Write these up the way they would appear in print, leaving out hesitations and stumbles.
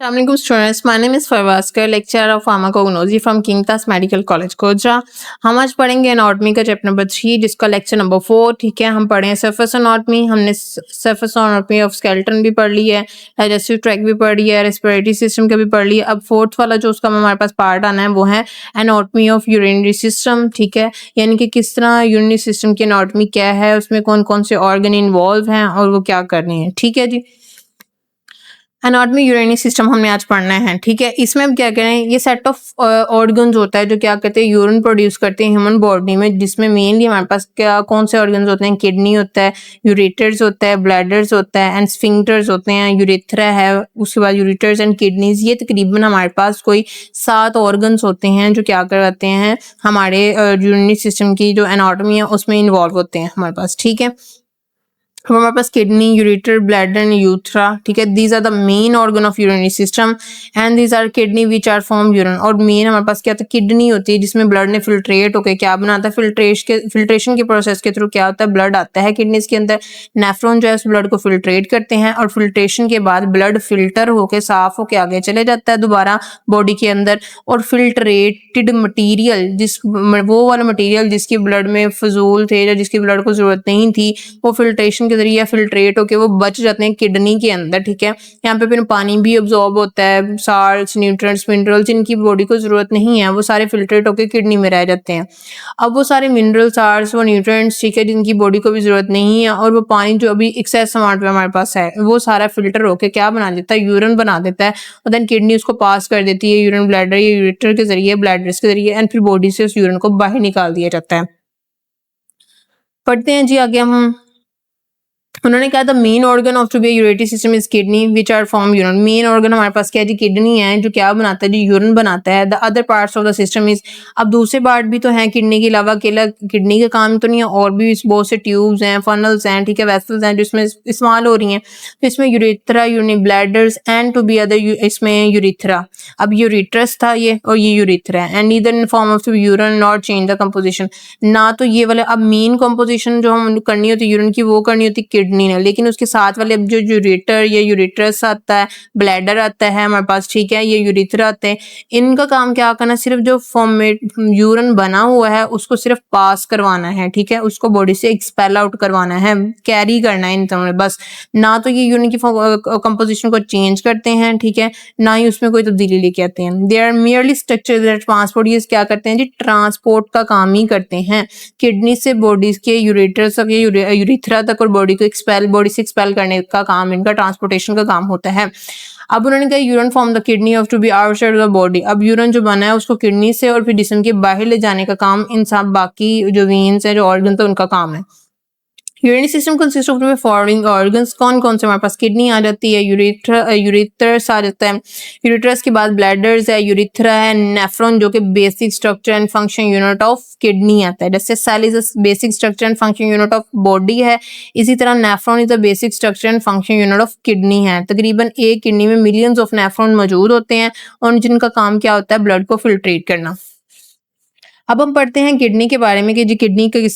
Assalamualaikum students, my name is Farwaskar, lecturer of Pharmacognosy from King Class Medical College Kochra. हम आज पढ़ेंगे anatomy का chapter number 3 जिसका lecture number 4। ठीक है, हम पढ़े हैं सरफेस एनाटॉमी। हमने सरफेस एनाटॉमी ऑफ स्केलेटन भी पढ़ ली है, डाइजेस्टिव ट्रैक्ट भी पढ़ लिया है, रेस्पिरेटरी सिस्टम का भी पढ़ लिया। अब फोर्थ वाला जो उसका हमारे पास पार्ट आना है वो है एनाटॉमी ऑफ यूरिनरी सिस्टम। ठीक है, यानी कि किस तरह यूरिनरी सिस्टम की एनाटॉमी क्या है, उसमें कौन कौन से ऑर्गन इन्वॉल्व हैं और वो क्या करने हैं। ठीक है जी, एनाटॉमी यूरिनरी सिस्टम हमने आज पढ़ना है। ठीक है, इसमें हम क्या करें, ये सेट ऑफ ऑर्गन्स होता है जो क्या करते हैं, यूरिन प्रोड्यूस करते हैं ह्यूमन बॉडी में, जिसमें मेनली हमारे पास क्या कौन से ऑर्गन्स होते हैं, किडनी होता है, यूरेटर्स होता है, ब्लैडर्स होता है एंड स्फिंक्टर्स होते हैं, यूरेथ्रा है, उसके बाद यूरेटर्स एंड किडनीज। ये तकरीबन हमारे पास कोई 7 ऑर्गन्स होते हैं जो क्या करते हैं, हमारे यूरिनरी सिस्टम की जो एनाटॉमी है उसमें इन्वॉल्व होते हैं हमारे पास। ठीक है, हमारे पास kidney, ureter, bladder and urethra. ठीक है, these are the main organ of urinary system and these are kidney which are form urine. और मेन हमारे पास क्या होता है, किडनी होती है जिसमें ब्लड ने फिल्ट्रेट होकर क्या बनाता है, फिल्ट्रेशन के प्रोसेस के थ्रू क्या होता है, ब्लड आता है किडनीज के अंदर। नेफ्रॉन जो है उस ब्लड को फिल्ट्रेट करते हैं और फिल्ट्रेशन के बाद ब्लड फिल्टर होकर साफ होकर आगे चले जाता है दोबारा बॉडी के अंदर। और फिल्ट्रेटेड मटीरियल, वो वाला मटीरियल जिसकी ब्लड में फजूल थे या जिसकी ब्लड को जरूरत नहीं थी, वो फिल्ट्रेशन के जरिए फिल्ट्रेट होके वो बच जाते हैं किडनी के अंदर। ठीक है, यहाँ पे फिर पानी भी अब्सॉर्ब होता है, साल्ट्स, न्यूट्रिएंट्स, मिनरल्स जिनकी बॉडी को जरूरत नहीं है वो सारे फिल्ट्रेट होके किडनी में रह जाते हैं। अब वो सारे मिनरल, साल्ट्स, वो न्यूट्रिएंट्स, ठीक है, जिनकी बॉडी को भी जरूरत नहीं है, और वो पानी जो अभी एक्सेस अमाउंट में हमारे पास है वो सारा फिल्टर होके क्या बना देता है, यूरिन बना देता है। और देन किडनी उसको पास कर देती है यूरिन ब्लैडर या यूरेटर के जरिए, ब्लैडर्स के जरिए, एंड फिर बॉडी से उस यूरिन को बाहर निकाल दिया जाता है। पढ़ते हैं जी आगे हम। उन्होंने कहा the main organ of to be urinary system is kidney which are form urine. Main organ हमारे पास क्या है जी, किडनी है जो क्या बनाता है जी, यूरिन बनाता है। The other parts of the system is, अब दूसरे पार्ट भी तो हैं किडनी के अलावा, अकेला किडनी का काम तो नहीं है, और भी बहुत से ट्यूब्स हैं, फनल्स हैं, ठीक है, वेसल्स हैं जो इसमें इस्तेमाल हो रही हैं। तो इसमें urethra, urine bladders and to be other, इसमें यूरेथ्रा, अब यूरेट्रस था ये और ये यूरेथ्रा है, and neither in form of urine not change the composition. ना तो ये वाला, अब मेन कंपोजिशन जो हम करनी होती है यूरिन की वो करनी होती है किडनी ने, लेकिन उसके साथ वाले जो यूरेटर या यूरेट्रस आता है, ब्लैडर आता है हमारे पास, ठीक है, ये यूरेथ्रा आते हैं, इनका काम क्या करना, सिर्फ जो फॉर्मेट यूरिन बना हुआ है उसको सिर्फ पास करवाना है। ठीक है, उसको बॉडी से एक्सपेल आउट करवाना है, कैरी करना है इन दोनों में बस। ना तो ये यूरिन की कंपोजिशन को चेंज करते हैं, ठीक है, ना ही उसमें कोई तब्दीली लेके आते हैं। They are merely structure transport, ये क्या करते हैं जी, ट्रांसपोर्ट का काम ही करते हैं, किडनी से बॉडी के यूरेटर तक, यूरेथ्रा तक, और बॉडी को एक्सपेल, बॉडी से एक्सपेल करने का काम इनका, ट्रांसपोर्टेशन का काम होता है। अब उन्होंने कहा urine from the kidney of to be outside of the body. अब यूरिन जो बना है उसको किडनी से और फिर जिस्म के बाहर ले जाने का काम इन सब बाकी जो वेन्स है, जो ऑर्गन, तो उनका काम है। Urinary system consist of following organs, कौन कौन से, हमारे पास किडनी आ जाती है, यूरेटर्स आ जाता है, यूरेटर्स के बाद ब्लैडर्स है, यूरेथ्रा है, नेफ्रॉन जो कि basic structure and function unit of kidney आता है, जैसे cell is a basic structure and function unit of body है, इसी तरह nephron is a basic structure and function unit of kidney है। तकरीबन एक किडनी में मिलियंस ऑफ नेफ्रॉन मौजूद होते हैं और जिनका काम क्या होता है, ब्लड को फिल्ट्रेट करना। अब हम पढ़ते हैं किडनी के बारे में कि जी किडनी का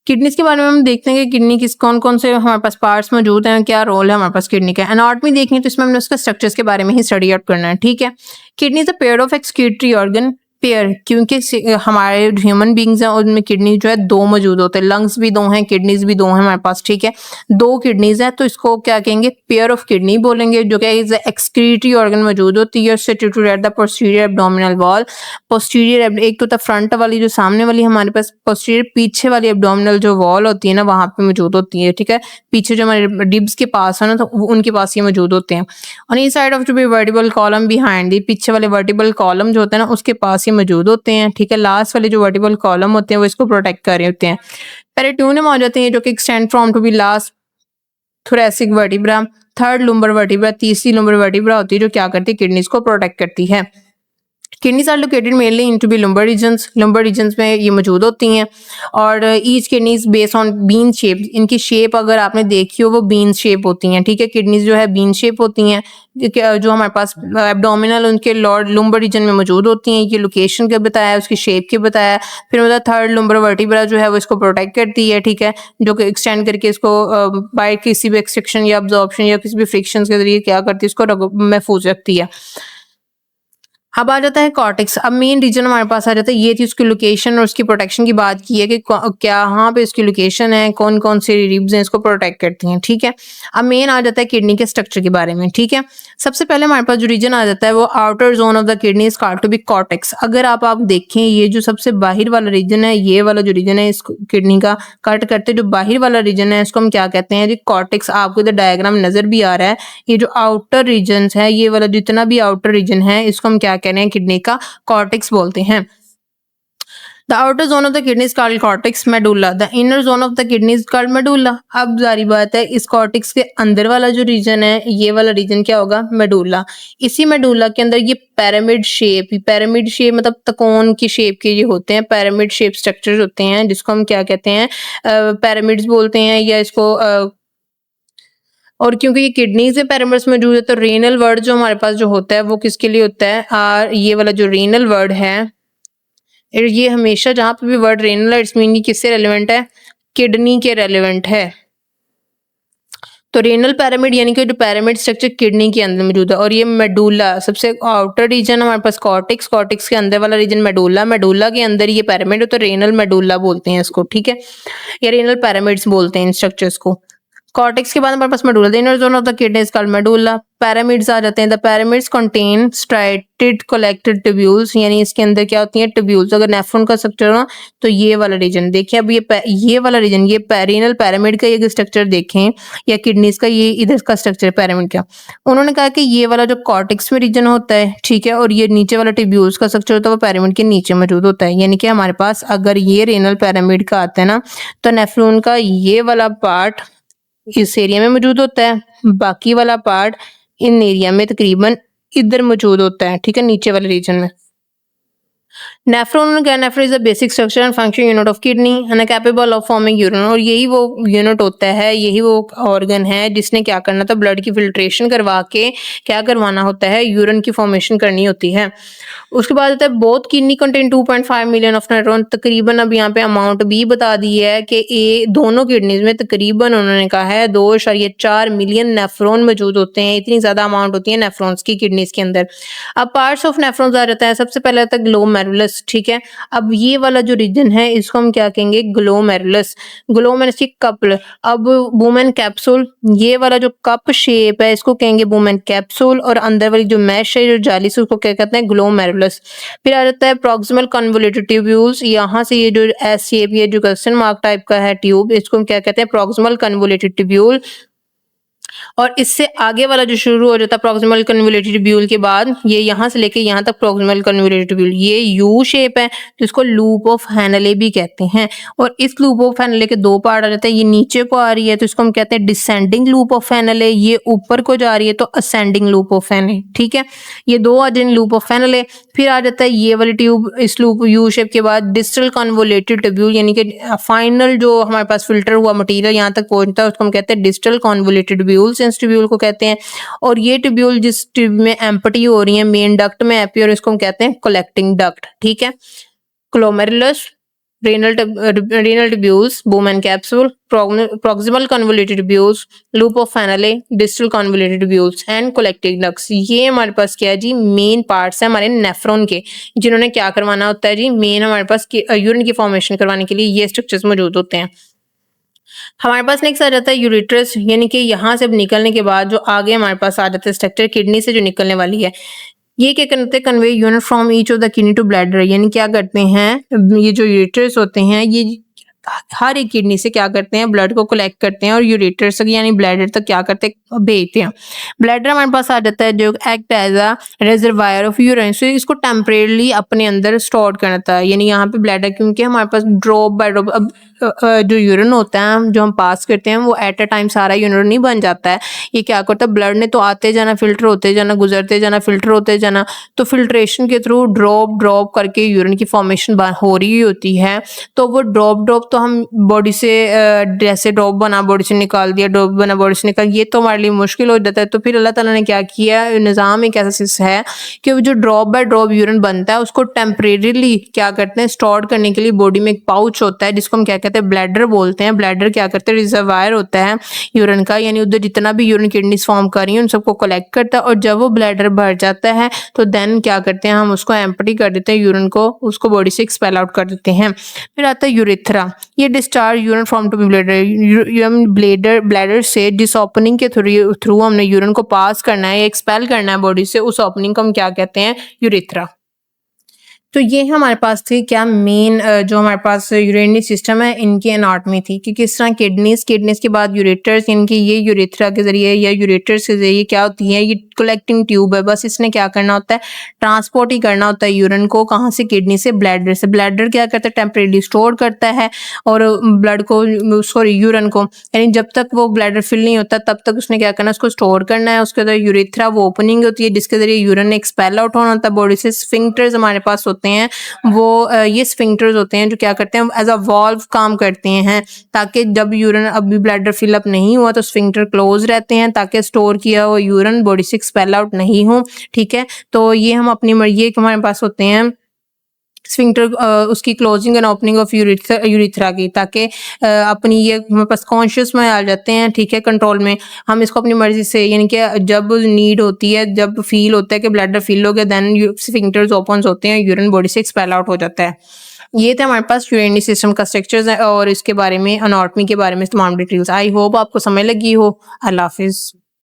किडनीज के बारे में हम देखते हैं कि किडनी किस कौन कौन से हमारे पास पार्ट्स मौजूद हैं, क्या रोल है हमारे पास किडनी का। एनाटॉमी देखनी है तो इसमें हमने उसका स्ट्रक्चर्स के बारे में ही स्टडी आउट करना है। ठीक है, kidney is a pair of excretory organ, pair क्योंकि हमारे ह्यूमन बींग्स हैं उनमें किडनी जो है 2 मौजूद होते हैं, लंग्स भी 2 हैं, किडनीज भी 2 हैं हमारे पास। ठीक है, 2 किडनीज हैं तो इसको क्या कहेंगे, पेयर ऑफ किडनी बोलेंगे, जो कि एक्सक्रीटरी ऑर्गन मौजूद होती है situated at the posterior abdominal wall. Posterior एक तो था फ्रंट वाली, जो सामने वाली हमारे पास, पोस्टीरियर पीछे वाली एब्डोमिनल जो वॉल होती है ना वहां पे मौजूद होती है। ठीक है, पीछे जो हमारे डिब्स के पास है ना, तो उनके पास ये मौजूद होते हैं। On each side of to be vertebral column behind the, पीछे वाले वर्टिबल कॉलम जो होते हैं ना उसके पास ही मौजूद होते हैं। ठीक है, लास्ट वाले जो वर्टिबल कॉलम होते हैं वो इसको प्रोटेक्ट कर रहे होते हैं। पेरिटोनियम आ जाते हैं जो कि extend from to be last thoracic vertebra, third lumbar vertebra, तीसरी लुम्बर वर्टिब्रा होती है जो क्या करती है, किडनीज को प्रोटेक्ट करती है। Kidneys are located mainly into be lumbar regions में ये मौजूद होती हैं और each kidneys based on bean shape, इनकी शेप अगर आपने देखी हो वो बीन शेप होती हैं, ठीक है। किडनीज जो है बीन शेप होती हैं जो हमारे पास एब्डोमिनल उनके लंबर रीजन में मौजूद होती हैं। ये लोकेशन के बताया, उसकी शेप के बताया। फिर मतलब थर्ड लंबर वर्टिब्रा जो है वो इसको प्रोटेक्ट करती है, ठीक है, जो कि एक्सटेंड करके इसको बाय किसी भी एक्सट्रैक्शन या अब्जॉर्प्शन या किसी भी फ्रिक्शन के जरिए क्या करती है, इसको महफूज रखती है। अब आ जाता है कॉर्टेक्स। अब मेन रीजन हमारे पास आ जाता है, ये थी उसकी लोकेशन और उसकी प्रोटेक्शन की बात की है कि क्या यहाँ पे इसकी लोकेशन है, कौन कौन सी रिब्स हैं इसको प्रोटेक्ट करती हैं, ठीक है। अब मेन आ जाता है किडनी के स्ट्रक्चर के बारे में, ठीक है। सबसे पहले हमारे पास जो रीजन आ जाता है वो outer zone of the kidney is called to be cortex. अगर आप देखें ये जो सबसे बाहर वाला रीजन है, ये वाला जो रीजन है इस किडनी का कट करते जो बाहर वाला रीजन है इसको हम क्या कहते हैं जी, कॉर्टेक्स। आपको इधर डायग्राम नजर भी आ रहा है। ये जो आउटर रीजन है, ये वाला जितना भी आउटर रीजन है इसको हम क्या कह रहे हैं, किडनी का कॉर्टेक्स बोलते हैं। The outer zone of the kidney is called cortex medulla. The inner zone of the kidney is called medulla. अब जारी बात है, इस कॉर्टेक्स के अंदर वाला जो रीजन है, ये वाला रीजन क्या होगा, मेडुला। इसी मेडुला के अंदर ये पिरामिड शेप मतलब त्रिकोण की शेप के ये होते हैं, पिरामिड शेप स्ट्रक्चर होते हैं जिसको हम क्या कहते हैं, पिरामिड्स बोलते हैं या इसको और क्योंकि ये किडनी से पिरामिड्स मौजूद है तो रेनल वर्ड जो हमारे पास जो होता है वो किसके लिए होता है, ये वाला जो रेनल वर्ड है, ये हमेशा जहां पे भी वर्ड रेनल है इट्स मीन ये किससे रेलेवेंट है, किडनी के रेलेवेंट है। तो रेनल पिरामिड यानी कि जो पिरामिड स्ट्रक्चर किडनी के अंदर मौजूद है। और ये मेडुला सबसे आउटर रीजन हमारे पास कॉर्टेक्स के अंदर वाला रीजन मेडुला के अंदर ये पिरामिड है तो रेनल मेडुला बोलते हैं इसको, ठीक है, या रेनल पिरामिड्स बोलते हैं इन स्ट्रक्चर्स को। कॉर्टेक्स के बाद हमारे पास medulla, the inner zone of the kidney is called medulla. Pyramids आ जाते हैं, the pyramids contain striated collected tubules, यानी इसके अंदर क्या होती हैं, ट्यूब्यूल्स। अगर नेफ्रॉन का स्ट्रक्चर हो तो ये वाला रीजन देखिए, अब ये वाला रीजन, ये रेनल पिरामिड का ये स्ट्रक्चर देखें या किडनीज का ये इधर का स्ट्रक्चर पिरामिड का। उन्होंने कहा कि ये वाला जो कॉर्टेक्स में रीजन होता है, ठीक है, और ये नीचे वाला ट्यूब्यूल्स का स्ट्रक्चर होता है वो पिरामिड के नीचे मौजूद होता है। यानी कि हमारे पास अगर ये रेनल पिरामिड का आता है ना तो नेफ्रॉन का ये वाला पार्ट इस एरिया में मौजूद होता है, बाकी वाला पार्ट इन एरिया में तकरीबन इधर मौजूद होता है, ठीक है, नीचे वाले रीजन में। Nephron is the basic structure and function unit of kidney and capable of forming urine. और यही वो यूनिट होता है, यही वो ऑर्गन है जिसने क्या करना था, ब्लड की फिल्ट्रेशन करवा के क्या करवाना होता है, यूरिन की फॉर्मेशन करनी होती है। उसके बाद होता है both kidney contain 2.5 million of neuron. तकरीबन अब यहाँ पे अमाउंट भी बता दी है कि ये दोनों किडनीज में तकरीबन उन्होंने कहा है 2.4 मिलियन नेफ्रॉन मौजूद होते हैं। इतनी ज्यादा अमाउंट होती है नेफ्रॉन्स की किडनीज के अंदर। अब पार्ट्स ऑफ नेफ्रॉन्स आ जाता है, सबसे पहले आता है ग्लोमेरुलस, ठीक है। अब ये वाला जो रीजन है इसको हम क्या कहेंगे, ग्लोमेरुलस की कपल। अब वुमेन कैप्सूल, ये वाला जो कप शेप है इसको कहेंगे वुमेन कैप्सूल, और अंदर वाली जो मैश है जो जाली से उसको क्या कहते हैं, ग्लोमेरुलस। फिर आ जाता है प्रॉक्सिमल कन्वोल्यूटेड ट्यूब्यूल्स, यहाँ से ये जो एस शेप, ये जो क्वेश्चन मार्क टाइप का है ट्यूब, इसको हम क्या कहते हैं, प्रॉक्सिमल कन्वोल्यूटेड ट्यूब्यूल। और इससे आगे वाला जो शुरू हो जाता है प्रॉक्सिमल कन्वोल्यूटेड ट्यूब्यूल के बाद, ये यहाँ से लेके यहाँ तक प्रॉक्सिमल कन्वोल्यूटेड ट्यूब्यूल, ये यू शेप है तो इसको लूप ऑफ हैनले भी कहते हैं। और इस लूप ऑफ हैनले के दो पार्ट आ जाते हैं, ये नीचे को आ रही है तो इसको हम कहते हैं डिसेंडिंग लूप ऑफ हैनले, ये ऊपर को जा रही है तो असेंडिंग लूप ऑफ हैनले, ठीक है, ये दो आ जाए लूप ऑफ हैनले। फिर आ जाता है ये वाली ट्यूब, इस लूप यू शेप के बाद डिस्टल कन्वोल्यूटेड ट्यूब्यूल, यानी कि फाइनल जो हमारे पास फिल्टर हुआ मटेरियल यहाँ तक पहुंचता है उसको हम कहते हैं डिस्टल कन्वोल्यूटेड ट्यूब्यूल्स, इस ट्यूब्यूल को कहते हैं। और ये ट्यूब्यूल जिस ट्यूब में एम्प्टी हो रही है मेन डक्ट में एपी, और इसको हम कहते हैं कलेक्टिंग डक्ट, ठीक है। Glomerulus, renal tubules, women capsule, proximal convoluted tubules, loop of Henle, distal convoluted tubules and collecting ducts. ये हमारे पास क्या है जी, मेन पार्ट्स है हमारे नेफ्रॉन के, जिन्होंने क्या करवाना होता है जी, मेन हमारे पास यूरिन की फॉर्मेशन करवाने के लिए ये स्ट्रक्चर्स मौजूद होते हैं। हमारे पास नेक्स्ट आ जाता है यूरेट्रस, यानी कि यहाँ से अब निकलने के बाद जो आगे हमारे पास आ जाता है स्ट्रक्चर किडनी से जो निकलने वाली है, ये क्या करते हैं, convey unit from each of the kidney to bladder. यानी क्या करते हैं, ये जो यूरेट्रस होते हैं ये हर एक किडनी से क्या करते हैं, ब्लड को कलेक्ट करते हैं और यूरेटर तक यानी ब्लैडर तक क्या करते हैं, भेजते हैं। ब्लैडर हमारे पास आ जाता है जो act as a reservoir of urine, so इसको टेम्परेरली अपने अंदर स्टोर करता है। यानी यहाँ पे ब्लैडर क्योंकि हमारे पास ड्रॉप बाय ड्रॉप, अब जो यूरिन होता है जो हम पास करते हैं वो एट अ टाइम सारा यूरिन नहीं बन जाता है। ये क्या करता है, ब्लड ने तो आते जाना, फिल्टर होते जाना, गुजरते जाना, फिल्टर होते जाना, तो फिल्ट्रेशन के थ्रू ड्रॉप ड्रॉप करके यूरिन की फॉर्मेशन हो रही होती है। तो वो ड्रॉप ड्रॉप तो हम बॉडी से जैसे ड्रॉप बना बॉडी से निकाल दिया, ड्रॉप बना बॉडी से निकाल, ये तो हमारे लिए मुश्किल हो जाता है। तो फिर अल्लाह ताला ने क्या किया, निज़ाम एक ऐसा है कि वो जो ड्रॉप बाय ड्रॉप यूरिन बनता है उसको टेम्परेरीली क्या करते हैं, स्टोर करने के लिए बॉडी में एक पाउच होता है जिसको हम क्या कहते हैं, ब्लैडर बोलते हैं। ब्लैडर क्या करते हैं, रिजर्वायर होता है यूरिन का, यानी उधर जितना भी यूरिन किडनीज फॉर्म कर रही हैं उन सबको कलेक्ट करता है। और जब वो ब्लैडर भर जाता है तो देन क्या करते हैं, हम उसको एम्प्टी कर देते हैं यूरिन को, उसको बॉडी से एक्सपेल आउट कर देते हैं। फिर आता है यूरेथ्रा। ये discharge urine from to be bladder bladder से जिस ओपनिंग के थ्रू हमने यूरिन को पास करना है या एक्सपेल करना है बॉडी से, उस ओपनिंग को हम क्या कहते हैं, यूरेथ्रा। तो ये हमारे पास थी क्या मेन जो हमारे पास यूरिनरी सिस्टम है इनकी एनाटॉमी थी कि किस तरह किडनीज के बाद यूरेटर्स, इनकी ये यूरेथ्रा के जरिए या यूरेटर्स के जरिए क्या होती है, ये कलेक्टिंग ट्यूब है, बस इसने क्या करना होता है, ट्रांसपोर्ट ही करना होता है यूरिन को, कहाँ से, किडनी से ब्लैडर से। ब्लैडर क्या करता है, टेम्परेरी स्टोर करता है और ब्लड को, सॉरी यूरिन को, यानी जब तक वो ब्लैडर फिल नहीं होता तब तक उसने क्या करना है, उसको स्टोर करना है। उसके अंदर यूरेथ्रा वो ओपनिंग होती है जिसके जरिए यूरिन एक्सपेल आउट होना होता है बॉडी से। स्फिंक्टर्स हमारे पास होते हैं, वो ये स्फिंक्टर्स होते हैं जो क्या करते हैं, एज अ वॉल्व काम करते हैं, ताकि जब यूरिन अभी ब्लैडर फिलअप नहीं हुआ तो स्फिंक्टर क्लोज रहते हैं ताकि स्टोर किया हुआ यूरिन बॉडी से एक्सपेल आउट नहीं हो। ठीक है, तो ये हम अपनी ये हमारे पास होते हैं स्फिंक्टर, उसकी closing and opening of urethra की, ताकि अपनी ये हमारे पास कॉन्शियस में आ जाते हैं। ठीक है, कंट्रोल में हम इसको अपनी मर्जी से, यानी कि जब नीड होती है, जब फील होता है कि ब्लैडर फिल हो गया, देन स्फिंक्टर्स ओपन होते हैं, यूरिन बॉडी से एक्सपेल आउट हो जाता है। ये थे हमारे पास यूरिनरी सिस्टम का स्ट्रक्चर्स है और इसके बारे में, एनाटॉमी के बारे में तमाम डिटेल्स। आई होप आपको समझ लगी हो। अल्लाह हाफिज़।